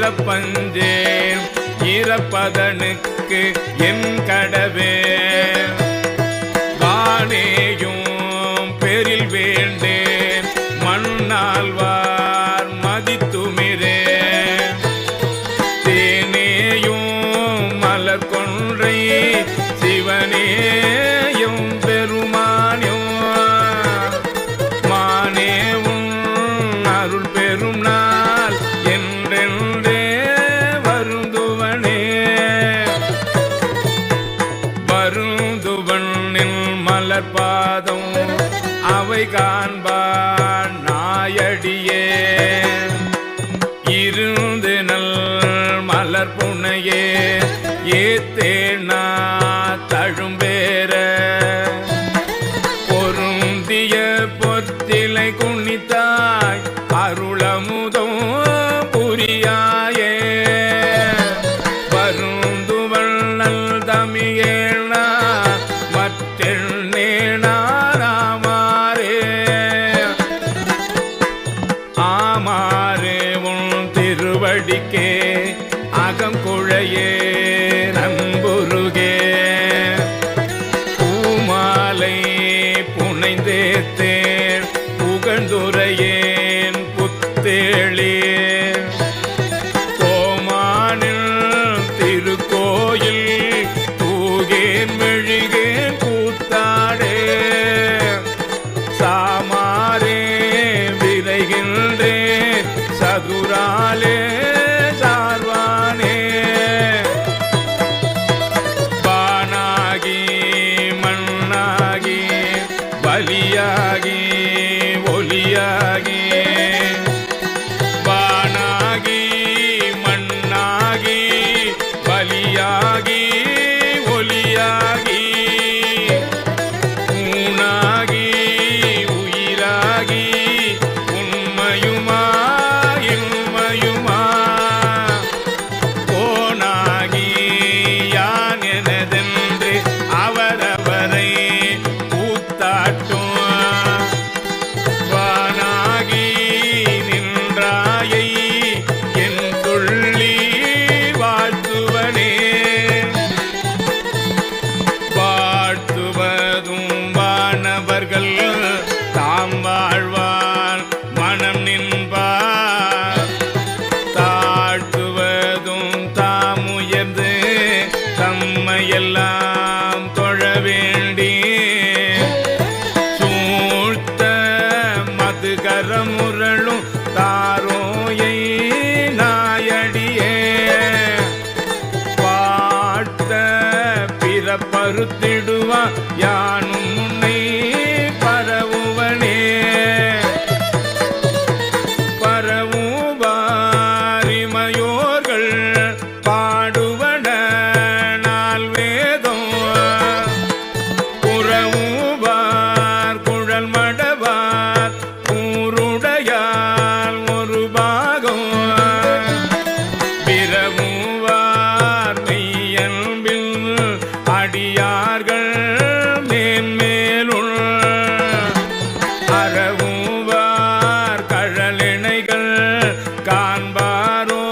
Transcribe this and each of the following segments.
இறப்பஞ்சேன் இறப்பதனுக்கு என் கடவே வானேயும் பெரில் வேண்டேன் மண்ணாழ்வார் மதித்துமிரே தேனேயும் மலர் கொன்றை சிவனேயும் பெருமானியும் மானேவும் அருள் பெரும் நாள் என்றென்றே வருந்துவனே வருந்துவனின் மலர் பாதம் அவை காண்பான் நாயடியே இருந்து நல் மலர் புனையே ஏத்தேனா தழும்பேற பொருந்திய பொத்திலை குனித்தாய் அருளமுதம் புரியாயே வருந்துவள் நல் தமியேனா மற்றெண்ணேனாராமாரே ஆமாரே உன் திருவடிக்கே அகம் குழையே நண்புருகே பூமாலை புனைந்தேத்தேன் புகழ்ந்துரையேன் புத்தேளே கோமானில் திருக்கோயில் தூகேன் மெழுகேன் கூத்தாடே சாமாரே விரைகின்றேன் சதுராலே சார்வானே பானாகி மண்ணாகி பலியாகி ஒலியாகி பானாகி மண்ணாகி பலியாகி ஒலியாகி ஊனாகி உயிராகி உண்மையுமா இன்மையுமா கோனாகி யான் எனதென்று அவரவரை கூத்தாட்டும் வானாகி நின்றாயை என் துள்ளி வாழ்த்துவனே வாழ்த்துவதும் வானவர்கள் தாம் வாழ்வார் மனம் நின்பார் தாழ்த்துவதும் தாம் உயர்ந்து தம்மையெல்லாம் தொழ வேண்டி சூழ்த்த மதுகரமுரளும் தாரோயை நாயடியே பாட்ட பிறப்பறுத்திடுவா யானும் உன்னை பரவுவனே பரவுவாரிமையோர்கள் பாடுவன நாள் வேதம் புறவுவார் குழல் மடவார் ஊருடையால் ஒரு பாகம் பிறவுவார் மெய்யன்பில் அடியார்கள் மேன்மேலுள் அறவுவார் கழலிணைகள் காண்பாரோ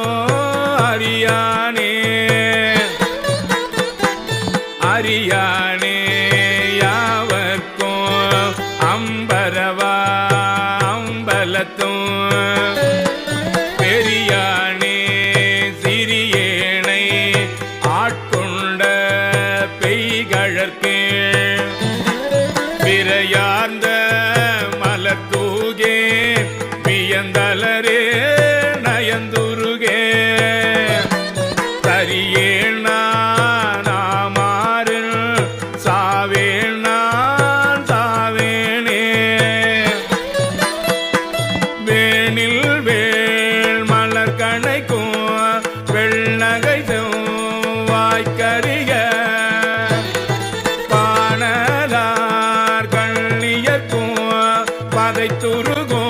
அறியானே அறியானே யாவர்க்கும் அம்பரவா அம்பலத்தும் பெரியானே சிறியேனை ஆட்கொண்ட பெய்கழற்கே விரையார்ந்த மலர் தூகே வியந்தலரே நயந்துருகே தரியேன் நாமாறில் சாவேன் நான் சாவேனே வேணில் வேள் மலர் கணைக்கும் வெள்ளகை வாய்க்கறிக பானலார் கண்ணியர்க்கும் பதை துருகும்